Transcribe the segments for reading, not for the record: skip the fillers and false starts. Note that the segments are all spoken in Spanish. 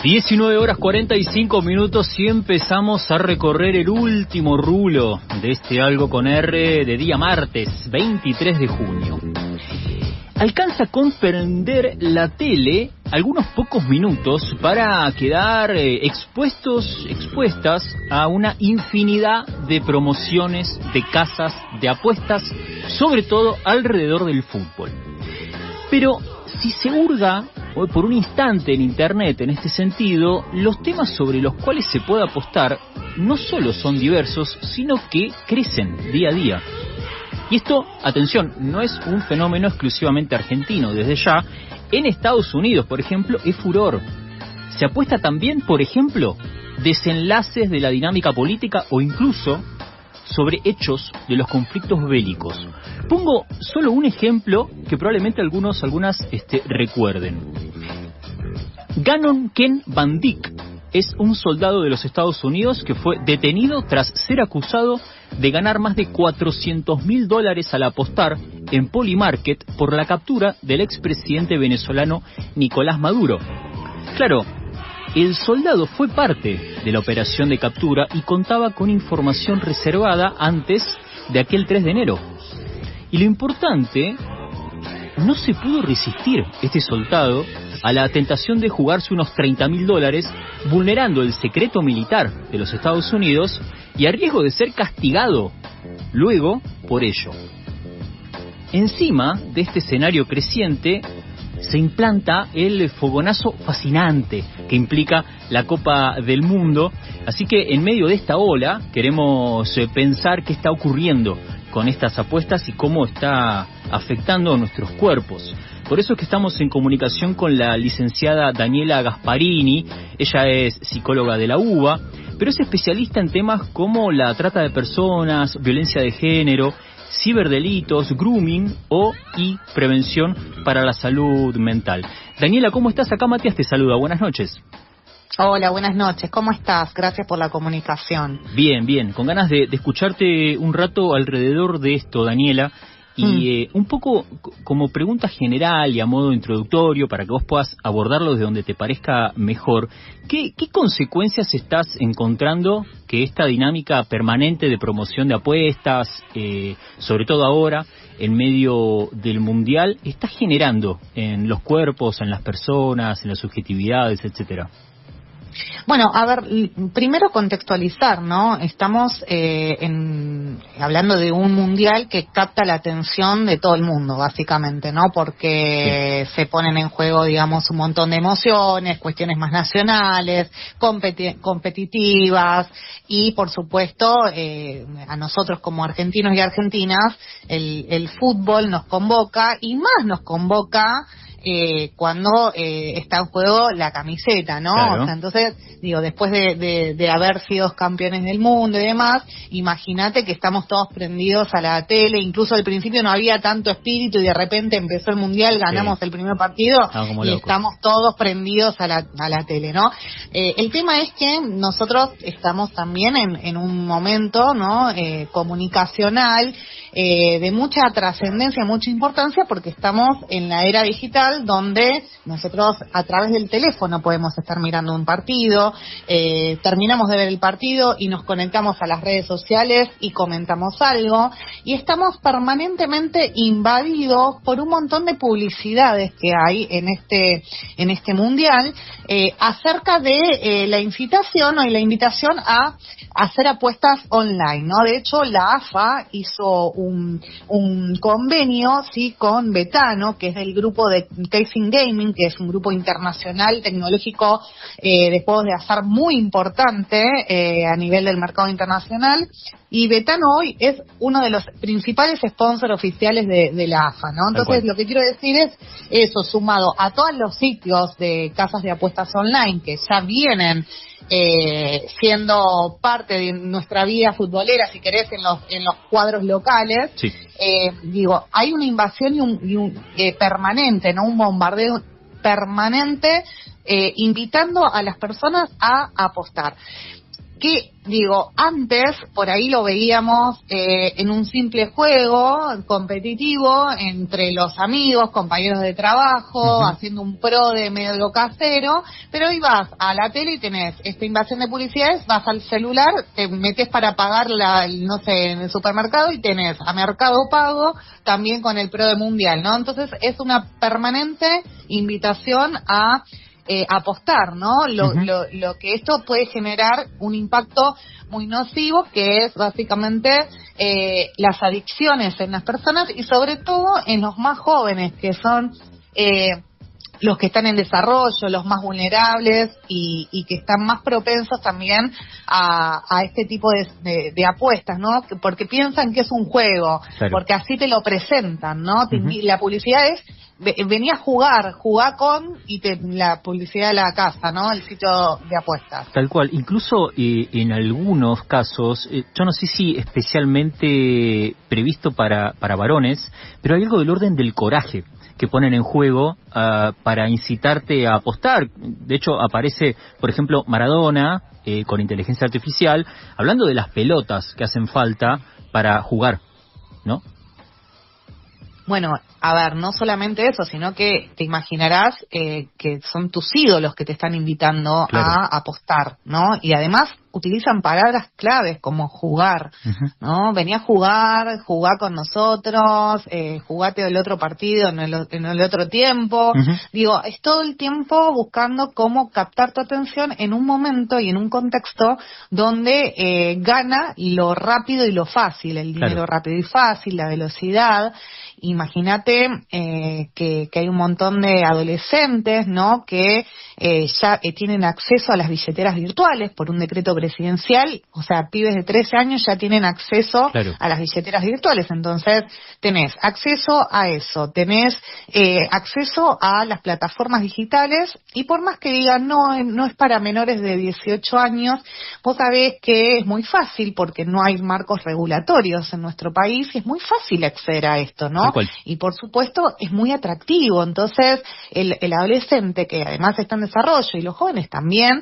19:45 y empezamos a recorrer el último rulo de este Algo con R de día martes 23 de junio. Alcanza a comprender la tele algunos pocos minutos para quedar expuestas a una infinidad de promociones, de casas, de apuestas, sobre todo alrededor del fútbol. Pero si se hurga por un instante en Internet en este sentido, los temas sobre los cuales se puede apostar no solo son diversos, sino que crecen día a día. Y esto, atención, no es un fenómeno exclusivamente argentino. Desde ya, en Estados Unidos, por ejemplo, es furor. Se apuesta también, por ejemplo, desenlaces de la dinámica política o incluso sobre hechos de los conflictos bélicos. Pongo solo un ejemplo que probablemente algunas recuerden. Gannon Ken Van Dyck es un soldado de los Estados Unidos que fue detenido tras ser acusado de ganar más de $400,000 al apostar en Polymarket por la captura del expresidente venezolano Nicolás Maduro. Claro, el soldado fue parte de la operación de captura y contaba con información reservada antes de aquel 3 de enero. Y lo importante, no se pudo resistir este soldado a la tentación de jugarse unos $30,000, vulnerando el secreto militar de los Estados Unidos y a riesgo de ser castigado luego por ello. Encima de este escenario creciente se implanta el fogonazo fascinante que implica la Copa del Mundo. Así que en medio de esta ola queremos pensar qué está ocurriendo con estas apuestas y cómo está afectando a nuestros cuerpos. Por eso es que estamos en comunicación con la licenciada Daniela Gasparini. Ella es psicóloga de la UBA, pero es especialista en temas como la trata de personas, violencia de género, ciberdelitos, grooming y prevención para la salud mental. Daniela, ¿cómo estás? Acá Matías te saluda. Buenas noches. Hola, buenas noches. ¿Cómo estás? Gracias por la comunicación. Bien. Con ganas de escucharte un rato alrededor de esto, Daniela. Y un poco como pregunta general y a modo introductorio para que vos puedas abordarlo desde donde te parezca mejor, ¿qué consecuencias estás encontrando que esta dinámica permanente de promoción de apuestas, sobre todo ahora, en medio del Mundial, está generando en los cuerpos, en las personas, en las subjetividades, etcétera? Bueno, a ver, primero contextualizar, ¿no? Estamos hablando de un mundial que capta la atención de todo el mundo, básicamente, ¿no? Porque se ponen en juego, digamos, un montón de emociones, cuestiones más nacionales, competitivas y, por supuesto, a nosotros como argentinos y argentinas, el fútbol nos convoca y más nos convoca cuando está en juego la camiseta, ¿no? Claro. O sea, entonces, digo, después de haber sido campeones del mundo y demás, imagínate que estamos todos prendidos a la tele, incluso al principio no había tanto espíritu y de repente empezó el mundial, ganamos el primer partido y estamos todos prendidos a la tele, ¿no? El tema es que nosotros estamos también en un momento, ¿no? Comunicacional, de mucha trascendencia, mucha importancia, porque estamos en la era digital donde nosotros a través del teléfono podemos estar mirando un partido, terminamos de ver el partido y nos conectamos a las redes sociales y comentamos algo, y estamos permanentemente invadidos por un montón de publicidades que hay en este mundial, acerca de la incitación y la invitación a hacer apuestas online, ¿no? De hecho, la AFA hizo un convenio, sí, con Betano, que es el grupo de Casing Gaming, que es un grupo internacional tecnológico de juegos de azar muy importante a nivel del mercado internacional, y Betano hoy es uno de los principales sponsors oficiales de la AFA, ¿no? Entonces, lo que quiero decir es eso, sumado a todos los sitios de casas de apuestas online que ya vienen siendo parte de nuestra vida futbolera, si querés, en los cuadros locales. Sí. Digo, hay una invasión y un permanente, ¿no? Un bombardeo permanente, invitando a las personas a apostar. que, digo, antes por ahí lo veíamos en un simple juego competitivo entre los amigos, compañeros de trabajo, haciendo un pro de medio casero, pero hoy vas a la tele y tenés esta invasión de publicidades, vas al celular, te metes para pagar no sé, en el supermercado y tenés a Mercado Pago también con el pro de mundial, ¿no? Entonces es una permanente invitación a apostar, ¿no? Lo que esto puede generar un impacto muy nocivo, que es básicamente las adicciones en las personas y sobre todo en los más jóvenes, que son los que están en desarrollo, los más vulnerables y que están más propensos también a este tipo de apuestas, ¿no? Porque piensan que es un juego, claro, porque así te lo presentan, ¿no? La publicidad es venía a jugar con la publicidad de la casa, ¿no? El sitio de apuestas. Tal cual. Incluso en algunos casos, yo no sé si especialmente previsto para varones, pero hay algo del orden del coraje que ponen en juego para incitarte a apostar. De hecho, aparece, por ejemplo, Maradona con inteligencia artificial, hablando de las pelotas que hacen falta para jugar, ¿no? Bueno, a ver, no solamente eso, sino que te imaginarás que son tus ídolos que te están invitando, claro, a apostar, ¿no? Y además utilizan palabras claves como jugar, ¿no? Vení a jugar con nosotros, jugate el otro partido en el otro tiempo. Digo, es todo el tiempo buscando cómo captar tu atención en un momento y en un contexto donde gana lo rápido y lo fácil, el dinero, claro, rápido y fácil, la velocidad. Imagínate que hay un montón de adolescentes, ¿no?, que ya tienen acceso a las billeteras virtuales por un decreto presidencial, o sea, pibes de 13 años ya tienen acceso, claro, a las billeteras virtuales. Entonces tenés acceso a eso, tenés acceso a las plataformas digitales, y por más que digan no es para menores de 18 años, vos sabés que es muy fácil porque no hay marcos regulatorios en nuestro país y es muy fácil acceder a esto, ¿no? Y por supuesto es muy atractivo. Entonces el adolescente, que además está en desarrollo, y los jóvenes también,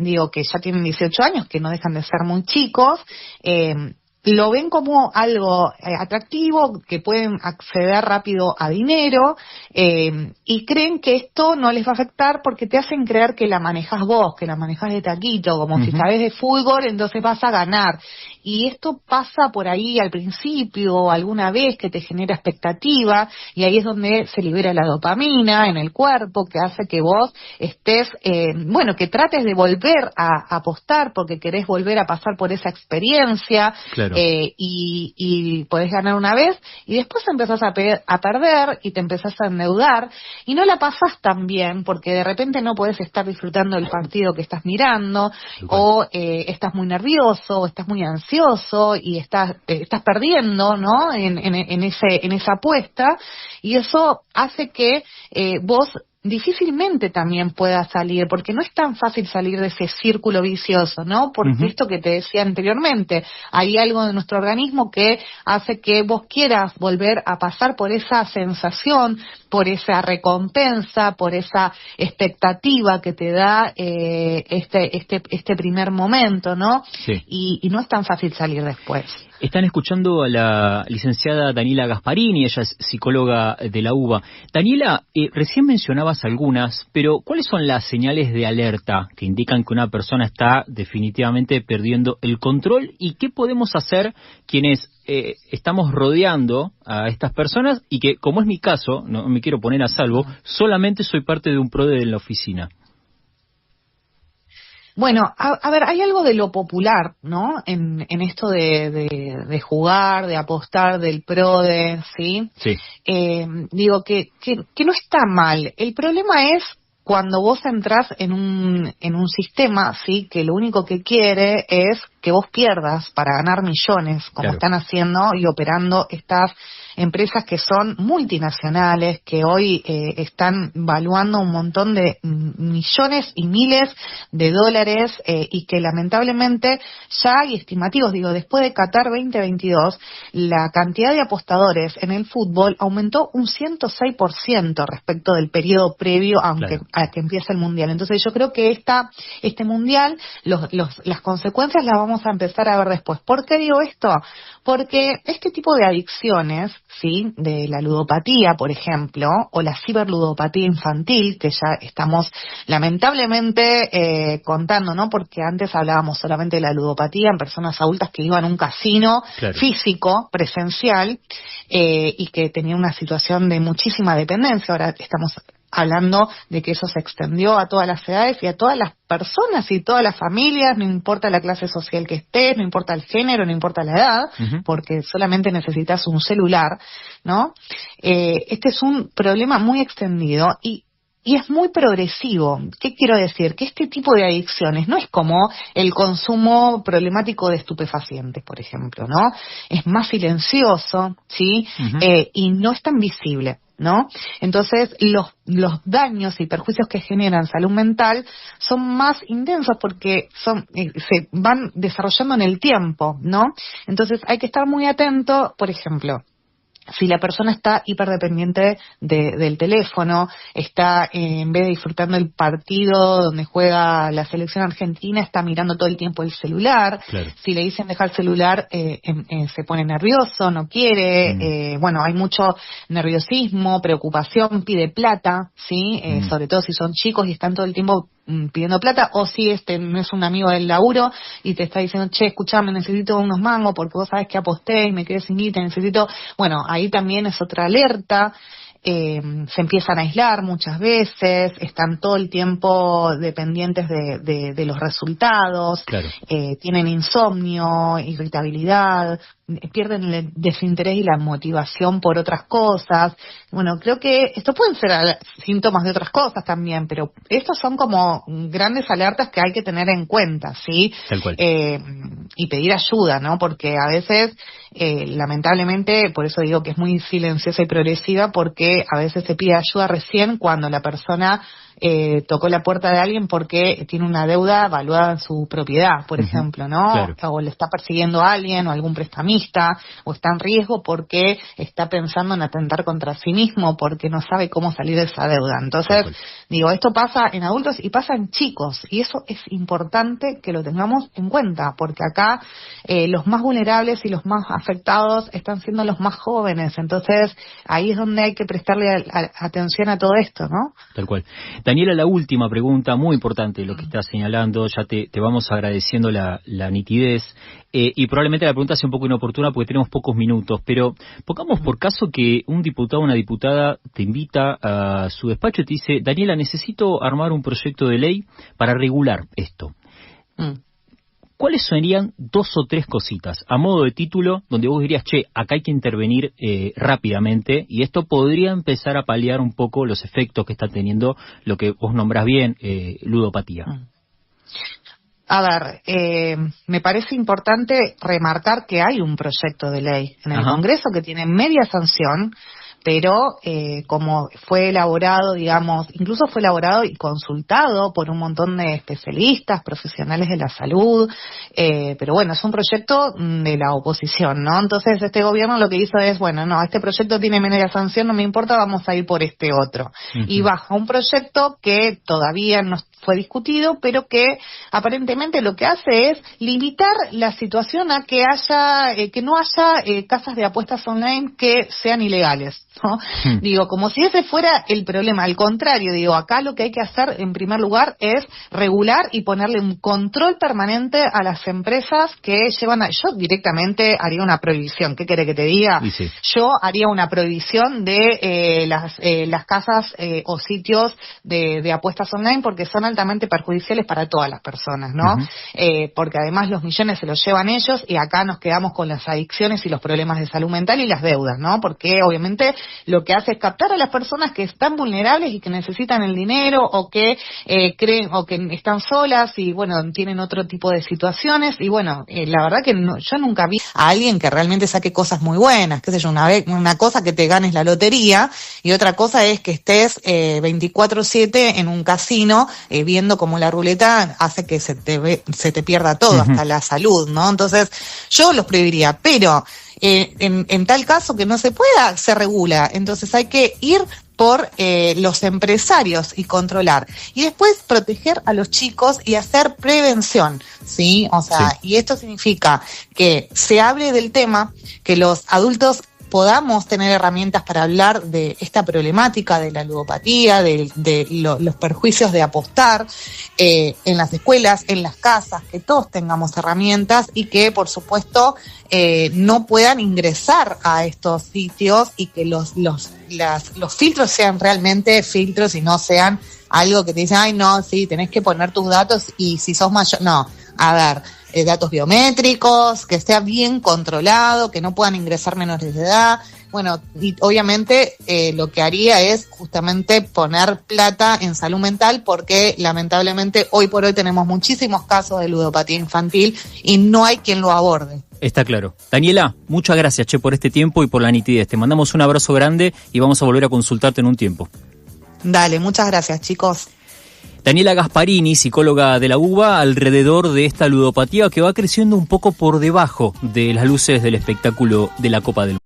digo, que ya tienen 18 años, que no dejan de ser muy chicos, lo ven como algo atractivo, que pueden acceder rápido a dinero, y creen que esto no les va a afectar porque te hacen creer que la manejas vos, que la manejas de taquito, como si sabes de fútbol, entonces vas a ganar. Y esto pasa por ahí al principio, alguna vez, que te genera expectativa, y ahí es donde se libera la dopamina en el cuerpo, que hace que vos estés, que trates de volver a apostar porque querés volver a pasar por esa experiencia, claro, y podés ganar una vez, y después empezás a perder y te empezás a endeudar, y no la pasás tan bien porque de repente no podés estar disfrutando del partido que estás mirando, o estás muy nervioso, o estás muy ansioso, y estás perdiendo, ¿no?, en esa apuesta, y eso hace que vos difícilmente también puedas salir, porque no es tan fácil salir de ese círculo vicioso, ¿no? Porque esto que te decía anteriormente, hay algo de nuestro organismo que hace que vos quieras volver a pasar por esa sensación, por esa recompensa, por esa expectativa que te da este primer momento, ¿no? Sí. Y no es tan fácil salir después. Están escuchando a la licenciada Daniela Gasparini, ella es psicóloga de la UBA. Daniela, recién mencionabas algunas, pero ¿cuáles son las señales de alerta que indican que una persona está definitivamente perdiendo el control? ¿Y qué podemos hacer quienes estamos rodeando a estas personas y que, como es mi caso, no me quiero poner a salvo, solamente soy parte de un PRODE en la oficina? Bueno, a ver, hay algo de lo popular, ¿no?, en esto de jugar, de apostar, del PRODE, ¿sí? Sí. Digo que no está mal. El problema es cuando vos entrás en un sistema, sí, que lo único que quiere es que vos pierdas para ganar millones, como claro, están haciendo y operando estas empresas que son multinacionales, que hoy están valuando un montón de millones y miles de dólares y que lamentablemente ya hay estimativos, digo, después de Qatar 2022, la cantidad de apostadores en el fútbol aumentó un 106% respecto del periodo previo a que empiece el Mundial. Entonces yo creo que este Mundial, las consecuencias las vamos a empezar a ver después. ¿Por qué digo esto? Porque este tipo de adicciones, ¿sí?, de la ludopatía, por ejemplo, o la ciberludopatía infantil, que ya estamos lamentablemente contando, ¿no? Porque antes hablábamos solamente de la ludopatía en personas adultas que iban a un casino físico, presencial, y que tenían una situación de muchísima dependencia. Ahora estamos hablando de que eso se extendió a todas las edades y a todas las personas y todas las familias, no importa la clase social que estés, no importa el género, no importa la edad, porque solamente necesitas un celular, ¿no? Este es un problema muy extendido y es muy progresivo. ¿Qué quiero decir? Que este tipo de adicciones no es como el consumo problemático de estupefacientes, por ejemplo, ¿no? Es más silencioso, ¿sí? Y no es tan visible, ¿no? Entonces, los daños y perjuicios que generan salud mental son más intensos porque se van desarrollando en el tiempo, ¿no? Entonces, hay que estar muy atento, por ejemplo, si la persona está hiperdependiente del teléfono, está en vez de disfrutando el partido donde juega la selección argentina, está mirando todo el tiempo el celular. Si le dicen dejar el celular, se pone nervioso, no quiere. Bueno, hay mucho nerviosismo, preocupación, pide plata, ¿sí? Sobre todo si son chicos y están todo el tiempo pidiendo plata, o si no es un amigo del laburo y te está diciendo, che, escuchame, necesito unos mangos porque vos sabés que aposté y me quedé sin guita, necesito. Bueno, ahí también es otra alerta. Se empiezan a aislar muchas veces, están todo el tiempo dependientes de los resultados, tienen insomnio, irritabilidad, pierden el desinterés y la motivación por otras cosas. Bueno, creo que esto pueden ser síntomas de otras cosas también, pero estos son como grandes alertas que hay que tener en cuenta, ¿sí? Tal cual. Y pedir ayuda, ¿no? Porque a veces, lamentablemente, por eso digo que es muy silenciosa y progresiva, porque a veces se pide ayuda recién cuando la persona tocó la puerta de alguien porque tiene una deuda valuada en su propiedad, por ejemplo, ¿no? O le está persiguiendo a alguien o algún prestamista, o está en riesgo porque está pensando en atentar contra sí mismo porque no sabe cómo salir de esa deuda. Entonces, digo, esto pasa en adultos y pasa en chicos, y eso es importante que lo tengamos en cuenta, porque acá los más vulnerables y los más afectados están siendo los más jóvenes. Entonces, ahí es donde hay que prestarle atención a todo esto, ¿no? Tal cual. Daniela, la última pregunta, muy importante lo que estás señalando, ya te vamos agradeciendo la nitidez, y probablemente la pregunta sea un poco inoportuna porque tenemos pocos minutos, pero pongamos por caso que un diputado o una diputada te invita a su despacho y te dice, Daniela, necesito armar un proyecto de ley para regular esto. ¿Cuáles serían 2 o 3 cositas, a modo de título, donde vos dirías, che, acá hay que intervenir rápidamente, y esto podría empezar a paliar un poco los efectos que está teniendo lo que vos nombrás bien, ludopatía? A ver, me parece importante remarcar que hay un proyecto de ley en el Congreso que tiene media sanción, pero como fue elaborado, digamos, incluso fue elaborado y consultado por un montón de especialistas, profesionales de la salud, pero bueno, es un proyecto de la oposición, ¿no? Entonces este gobierno lo que hizo es, bueno, no, este proyecto tiene media sanción, no me importa, vamos a ir por este otro. Y baja un proyecto que todavía no fue discutido, pero que aparentemente lo que hace es limitar la situación a que no haya casas de apuestas online que sean ilegales, ¿no? Digo, como si ese fuera el problema. Al contrario, digo, acá lo que hay que hacer en primer lugar es regular y ponerle un control permanente a las empresas que llevan yo directamente haría una prohibición. ¿Qué quiere que te diga? Sí. Yo haría una prohibición de las casas o sitios de apuestas online, porque son altamente perjudiciales para todas las personas, ¿no? Porque además los millones se los llevan ellos y acá nos quedamos con las adicciones y los problemas de salud mental y las deudas, ¿no? Porque obviamente lo que hace es captar a las personas que están vulnerables y que necesitan el dinero o que creen o que están solas y bueno, tienen otro tipo de situaciones y bueno, la verdad que yo nunca vi a alguien que realmente saque cosas muy buenas, qué sé yo, una cosa que te ganes la lotería y otra cosa es que estés 24/7 en un casino viendo cómo la ruleta hace que se te pierda todo, hasta la salud, ¿no? Entonces yo los prohibiría, pero en tal caso que no se pueda, se regula. Entonces hay que ir por los empresarios y controlar. Y después proteger a los chicos y hacer prevención, ¿sí? O sea, y esto significa que se hable del tema, que los adultos podamos tener herramientas para hablar de esta problemática de la ludopatía, de los perjuicios de apostar en las escuelas, en las casas, que todos tengamos herramientas y que, por supuesto, no puedan ingresar a estos sitios y que los filtros sean realmente filtros y no sean algo que te dicen, ay, no, sí, tenés que poner tus datos y si sos mayor, no, a ver, datos biométricos, que esté bien controlado, que no puedan ingresar menores de edad. Bueno, y obviamente lo que haría es justamente poner plata en salud mental porque lamentablemente hoy por hoy tenemos muchísimos casos de ludopatía infantil y no hay quien lo aborde. Está claro. Daniela, muchas gracias, por este tiempo y por la nitidez. Te mandamos un abrazo grande y vamos a volver a consultarte en un tiempo. Dale, muchas gracias, chicos. Daniela Gasparini, psicóloga de la UBA, alrededor de esta ludopatía que va creciendo un poco por debajo de las luces del espectáculo de la Copa del Mundo.